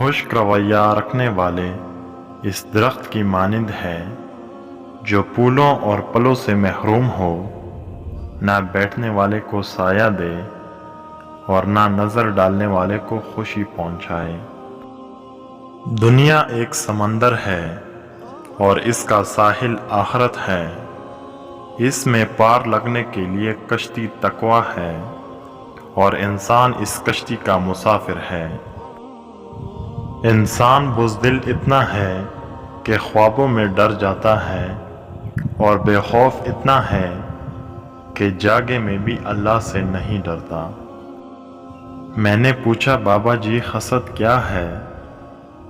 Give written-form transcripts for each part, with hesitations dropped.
خشک رویہ رکھنے والے اس درخت کی مانند ہے جو پھولوں اور پھلوں سے محروم ہو، نہ بیٹھنے والے کو سایہ دے اور نہ نظر ڈالنے والے کو خوشی پہنچائے۔ دنیا ایک سمندر ہے اور اس کا ساحل آخرت ہے۔ اس میں پار لگنے کے لیے کشتی تقویٰ ہے اور انسان اس کشتی کا مسافر ہے۔ انسان بزدل اتنا ہے کہ خوابوں میں ڈر جاتا ہے اور بے خوف اتنا ہے کہ جاگے میں بھی اللہ سے نہیں ڈرتا۔ میں نے پوچھا بابا جی حسد کیا ہے؟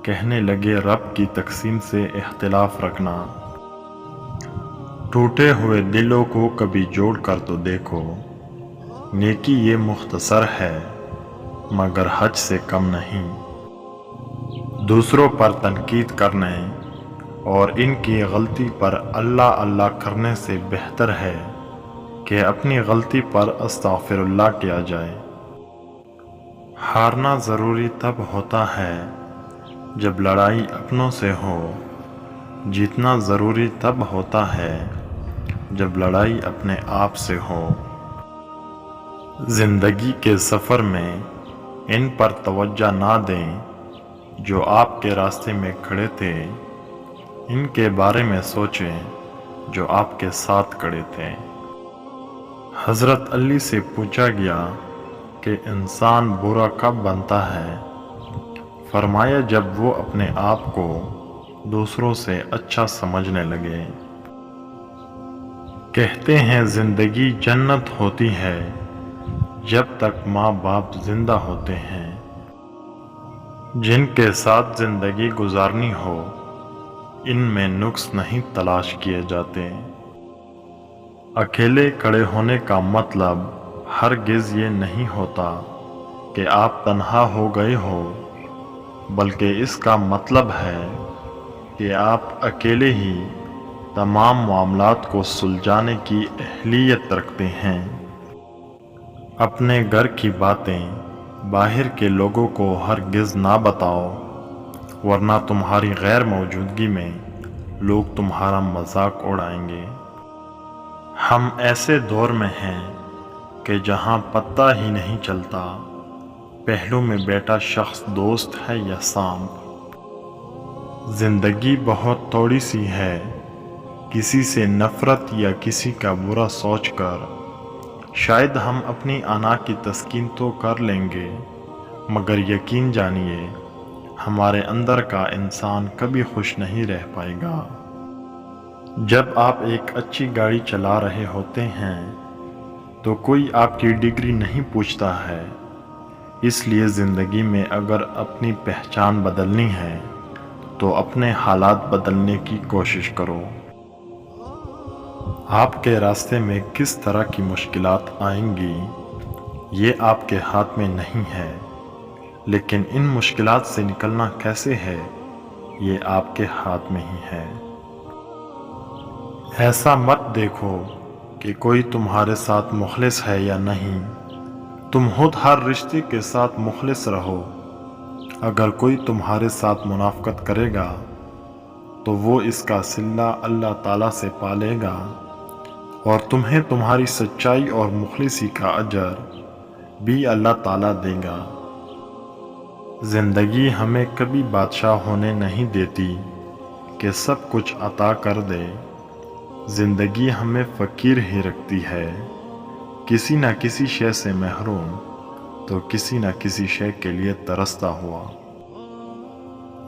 کہنے لگے رب کی تقسیم سے اختلاف رکھنا۔ ٹوٹے ہوئے دلوں کو کبھی جوڑ کر تو دیکھو، نیکی یہ مختصر ہے مگر حج سے کم نہیں۔ دوسروں پر تنقید کرنے اور ان کی غلطی پر اللہ اللہ کرنے سے بہتر ہے کہ اپنی غلطی پر استغفر اللہ کیا جائے۔ ہارنا ضروری تب ہوتا ہے جب لڑائی اپنوں سے ہو، جیتنا ضروری تب ہوتا ہے جب لڑائی اپنے آپ سے ہو۔ زندگی کے سفر میں ان پر توجہ نہ دیں جو آپ کے راستے میں کھڑے تھے، ان کے بارے میں سوچیں جو آپ کے ساتھ کھڑے تھے۔ حضرت علی سے پوچھا گیا کہ انسان برا کب بنتا ہے؟ فرمایا جب وہ اپنے آپ کو دوسروں سے اچھا سمجھنے لگے۔ کہتے ہیں زندگی جنت ہوتی ہے جب تک ماں باپ زندہ ہوتے ہیں۔ جن کے ساتھ زندگی گزارنی ہو ان میں نقص نہیں تلاش کیے جاتے۔ اکیلے کھڑے ہونے کا مطلب ہرگز یہ نہیں ہوتا کہ آپ تنہا ہو گئے ہو، بلکہ اس کا مطلب ہے کہ آپ اکیلے ہی تمام معاملات کو سلجھانے کی اہلیت رکھتے ہیں۔ اپنے گھر کی باتیں باہر کے لوگوں کو ہرگز نہ بتاؤ، ورنہ تمہاری غیر موجودگی میں لوگ تمہارا مذاق اڑائیں گے۔ ہم ایسے دور میں ہیں کہ جہاں پتہ ہی نہیں چلتا پہلو میں بیٹھا شخص دوست ہے یا سانپ۔ زندگی بہت تھوڑی سی ہے، کسی سے نفرت یا کسی کا برا سوچ کر شاید ہم اپنی انا کی تسکین تو کر لیں گے، مگر یقین جانیے ہمارے اندر کا انسان کبھی خوش نہیں رہ پائے گا۔ جب آپ ایک اچھی گاڑی چلا رہے ہوتے ہیں تو کوئی آپ کی ڈگری نہیں پوچھتا ہے، اس لیے زندگی میں اگر اپنی پہچان بدلنی ہے تو اپنے حالات بدلنے کی کوشش کرو۔ آپ کے راستے میں کس طرح کی مشکلات آئیں گی یہ آپ کے ہاتھ میں نہیں ہے، لیکن ان مشکلات سے نکلنا کیسے ہے یہ آپ کے ہاتھ میں ہی ہے۔ ایسا مت دیکھو کہ کوئی تمہارے ساتھ مخلص ہے یا نہیں، تم خود ہر رشتے کے ساتھ مخلص رہو۔ اگر کوئی تمہارے ساتھ منافقت کرے گا تو وہ اس کا صلہ اللہ تعالیٰ سے پالے گا اور تمہیں تمہاری سچائی اور مخلصی کا اجر بھی اللہ تعالیٰ دے گا۔ زندگی ہمیں کبھی بادشاہ ہونے نہیں دیتی کہ سب کچھ عطا کر دے، زندگی ہمیں فقیر ہی رکھتی ہے، کسی نہ کسی شے سے محروم تو کسی نہ کسی شے کے لیے ترستا ہوا۔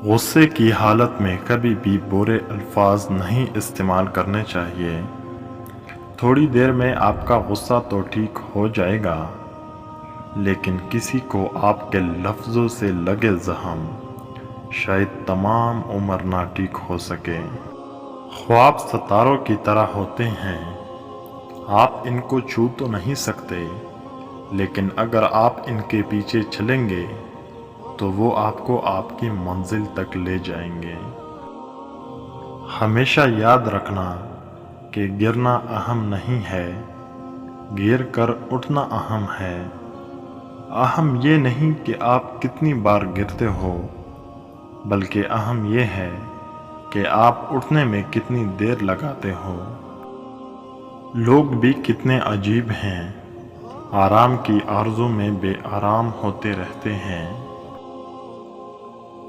غصے کی حالت میں کبھی بھی برے الفاظ نہیں استعمال کرنے چاہیے۔ تھوڑی دیر میں آپ کا غصہ تو ٹھیک ہو جائے گا، لیکن کسی کو آپ کے لفظوں سے لگے زخم شاید تمام عمر نہ ٹھیک ہو سکے۔ خواب ستاروں کی طرح ہوتے ہیں، آپ ان کو چھو تو نہیں سکتے، لیکن اگر آپ ان کے پیچھے چلیں گے تو وہ آپ کو آپ کی منزل تک لے جائیں گے۔ ہمیشہ یاد رکھنا کہ گرنا اہم نہیں ہے، گر کر اٹھنا اہم ہے۔ اہم یہ نہیں کہ آپ کتنی بار گرتے ہو، بلکہ اہم یہ ہے کہ آپ اٹھنے میں کتنی دیر لگاتے ہو۔ لوگ بھی کتنے عجیب ہیں، آرام کی آرزو میں بے آرام ہوتے رہتے ہیں،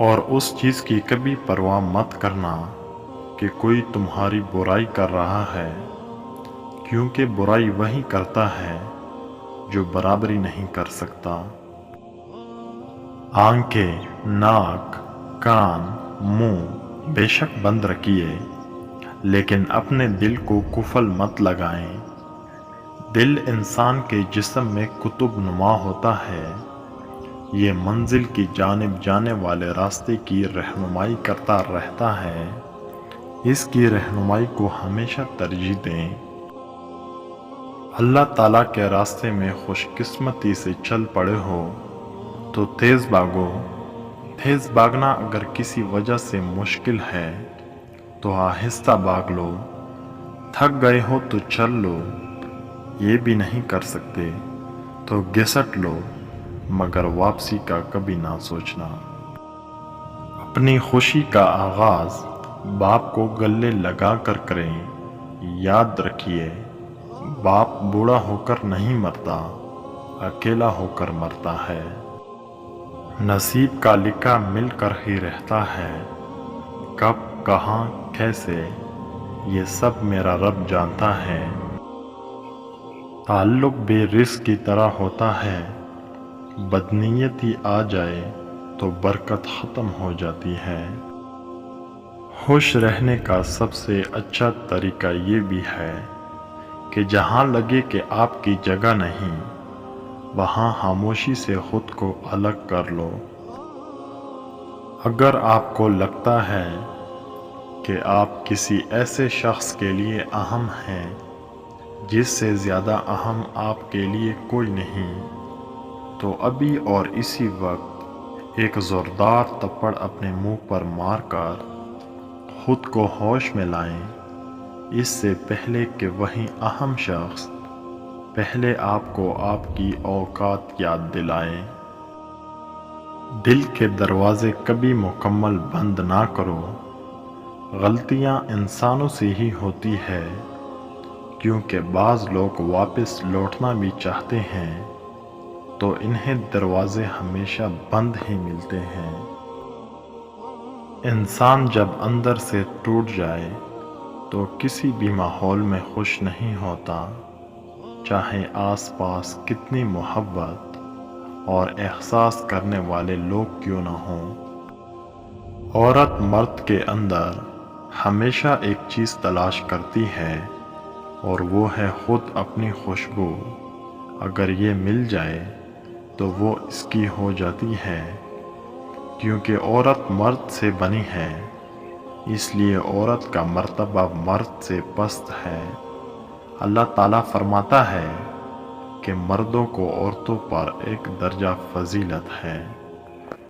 اور اس چیز کی کبھی پرواہ مت کرنا کہ کوئی تمہاری برائی کر رہا ہے، کیونکہ برائی وہی کرتا ہے جو برابری نہیں کر سکتا۔ آنکھیں، ناک، کان، منہ بے شک بند رکھیے، لیکن اپنے دل کو قفل مت لگائیں۔ دل انسان کے جسم میں قطب نما ہوتا ہے، یہ منزل کی جانب جانے والے راستے کی رہنمائی کرتا رہتا ہے، اس کی رہنمائی کو ہمیشہ ترجیح دیں۔ اللہ تعالیٰ کے راستے میں خوش قسمتی سے چل پڑے ہو تو تیز بھاگو۔ تیز بھاگنا اگر کسی وجہ سے مشکل ہے تو آہستہ بھاگ لو۔ تھک گئے ہو تو چل لو، یہ بھی نہیں کر سکتے تو گھسٹ لو، مگر واپسی کا کبھی نہ سوچنا۔ اپنی خوشی کا آغاز باپ کو گلے لگا کر کریں۔ یاد رکھیے، باپ بوڑھا ہو کر نہیں مرتا، اکیلا ہو کر مرتا ہے۔ نصیب کا لکھا مل کر ہی رہتا ہے، کب، کہاں، کیسے، یہ سب میرا رب جانتا ہے۔ تعلق بے رزق کی طرح ہوتا ہے، بدنیتی آ جائے تو برکت ختم ہو جاتی ہے۔ خوش رہنے کا سب سے اچھا طریقہ یہ بھی ہے کہ جہاں لگے کہ آپ کی جگہ نہیں، وہاں خاموشی سے خود کو الگ کر لو۔ اگر آپ کو لگتا ہے کہ آپ کسی ایسے شخص کے لیے اہم ہیں جس سے زیادہ اہم آپ کے لیے کوئی نہیں، تو ابھی اور اسی وقت ایک زوردار تھپڑ اپنے منہ پر مار کر خود کو ہوش میں لائیں، اس سے پہلے کہ وہی اہم شخص پہلے آپ کو آپ کی اوقات یاد دلائے۔ دل کے دروازے کبھی مکمل بند نہ کرو۔ غلطیاں انسانوں سے ہی ہوتی ہے، کیونکہ بعض لوگ واپس لوٹنا بھی چاہتے ہیں تو انہیں دروازے ہمیشہ بند ہی ملتے ہیں۔ انسان جب اندر سے ٹوٹ جائے تو کسی بھی ماحول میں خوش نہیں ہوتا، چاہے آس پاس کتنی محبت اور احساس کرنے والے لوگ کیوں نہ ہوں۔ عورت مرد کے اندر ہمیشہ ایک چیز تلاش کرتی ہے، اور وہ ہے خود اپنی خوشبو۔ اگر یہ مل جائے تو وہ اس کی ہو جاتی ہے، کیونکہ عورت مرد سے بنی ہے، اس لیے عورت کا مرتبہ مرد سے پست ہے۔ اللہ تعالیٰ فرماتا ہے کہ مردوں کو عورتوں پر ایک درجہ فضیلت ہے۔